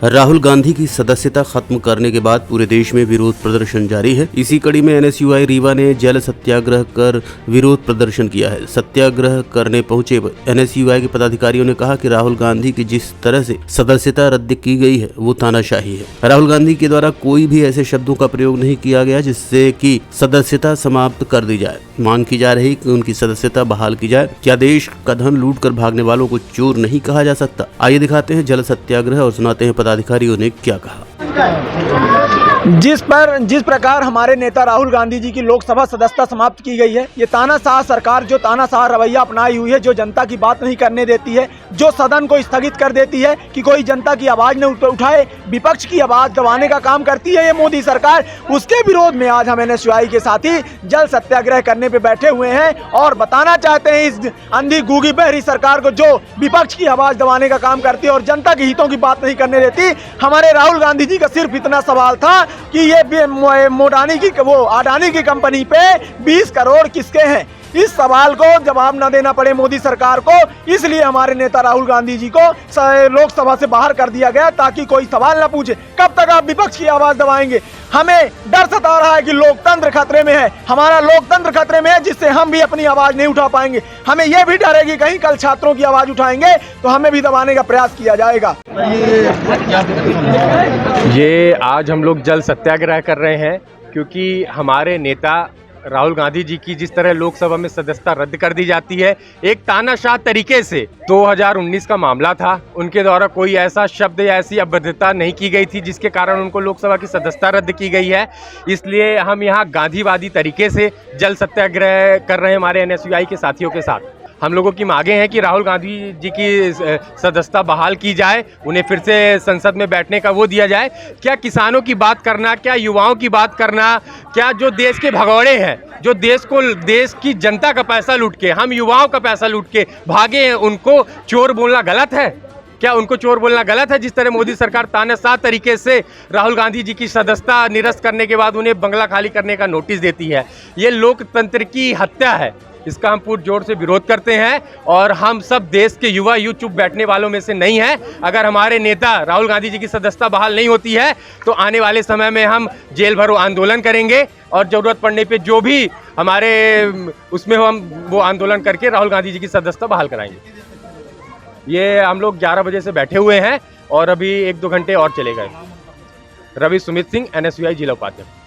राहुल गांधी की सदस्यता खत्म करने के बाद पूरे देश में विरोध प्रदर्शन जारी है। इसी कड़ी में एनएसयूआई रीवा ने जल सत्याग्रह कर विरोध प्रदर्शन किया है। सत्याग्रह करने पहुंचे एनएसयूआई के पदाधिकारियों ने कहा कि राहुल गांधी की जिस तरह से सदस्यता रद्द की गई है वो तानाशाही है। राहुल गांधी के द्वारा कोई भी ऐसे शब्दों का प्रयोग नहीं किया गया जिससे कि सदस्यता समाप्त कर दी जाए। मांग की जा रही कि उनकी सदस्यता बहाल की जाए। क्या देश का धन लूट कर भागने वालों को चोर नहीं कहा जा सकता? आइए दिखाते हैं जल सत्याग्रह और सुनाते हैं पदाधिकारियों ने क्या कहा। जिस प्रकार हमारे नेता राहुल गांधी जी की लोकसभा सदस्यता समाप्त की गई है, ये तानाशाह सरकार जो तानाशाह रवैया अपनाई हुई है, जो जनता की बात नहीं करने देती है, जो सदन को स्थगित कर देती है कि कोई जनता की आवाज न उठाए, विपक्ष की आवाज दबाने का काम करती है ये मोदी सरकार। उसके विरोध में आज हम एनएसयूआई के साथी जल सत्याग्रह करने पे बैठे हुए हैं और बताना चाहते हैं इस अंधी गूंगी बहरी सरकार को जो विपक्ष की आवाज दबाने का काम करती है और जनता के हितों की बात नहीं करने देती। हमारे राहुल गांधी जी का सिर्फ इतना सवाल था कि ये अडानी की कंपनी पे 20 करोड़ किसके हैं। इस सवाल को जवाब न देना पड़े मोदी सरकार को, इसलिए हमारे नेता राहुल गांधी जी को लोकसभा से बाहर कर दिया गया ताकि कोई सवाल न पूछे। कब तक आप विपक्ष की आवाज दबाएंगे? हमें डर सता रहा है कि लोकतंत्र खतरे में है, हमारा लोकतंत्र खतरे में है, जिससे हम भी अपनी आवाज नहीं उठा पाएंगे। हमें यह भी डर है कि कहीं कल छात्रों की आवाज उठाएंगे तो हमें भी दबाने का प्रयास किया जाएगा। ये आज हम लोग जल सत्याग्रह कर रहे हैं क्योंकि हमारे नेता राहुल गांधी जी की जिस तरह लोकसभा में सदस्यता रद्द कर दी जाती है एक तानाशाह तरीके से। 2019 का मामला था, उनके द्वारा कोई ऐसा शब्द या ऐसी अभद्रता नहीं की गई थी जिसके कारण उनको लोकसभा की सदस्यता रद्द की गई है। इसलिए हम यहाँ गांधीवादी तरीके से जल सत्याग्रह कर रहे हैं हमारे एनएसयूआई के साथियों के साथ। हम लोगों की मांगे हैं कि राहुल गांधी जी की सदस्यता बहाल की जाए, उन्हें फिर से संसद में बैठने का वो दिया जाए। क्या किसानों की बात करना, क्या युवाओं की बात करना, क्या जो देश के भगौड़े हैं, जो देश की जनता का पैसा लूट के, हम युवाओं का पैसा लूट के भागे हैं, उनको चोर बोलना गलत है? क्या उनको चोर बोलना गलत है? जिस तरह मोदी सरकार तानाशाह तरीके से राहुल गांधी जी की सदस्यता निरस्त करने के बाद उन्हें बंगला खाली करने का नोटिस देती है, ये लोकतंत्र की हत्या है। इसका हम पूरे जोर से विरोध करते हैं और हम सब देश के युवा चुप बैठने वालों में से नहीं हैं। अगर हमारे नेता राहुल गांधी जी की सदस्यता बहाल नहीं होती है तो आने वाले समय में हम जेल भरो आंदोलन करेंगे और ज़रूरत पड़ने पे जो भी हमारे उसमें हम वो आंदोलन करके राहुल गांधी जी की सदस्यता बहाल कराएंगे। ये हम लोग 11 बजे से बैठे हुए हैं और अभी 1-2 घंटे और चले गए। रवि सुमित सिंह, एनएसयूआई जिला उपाध्यक्ष।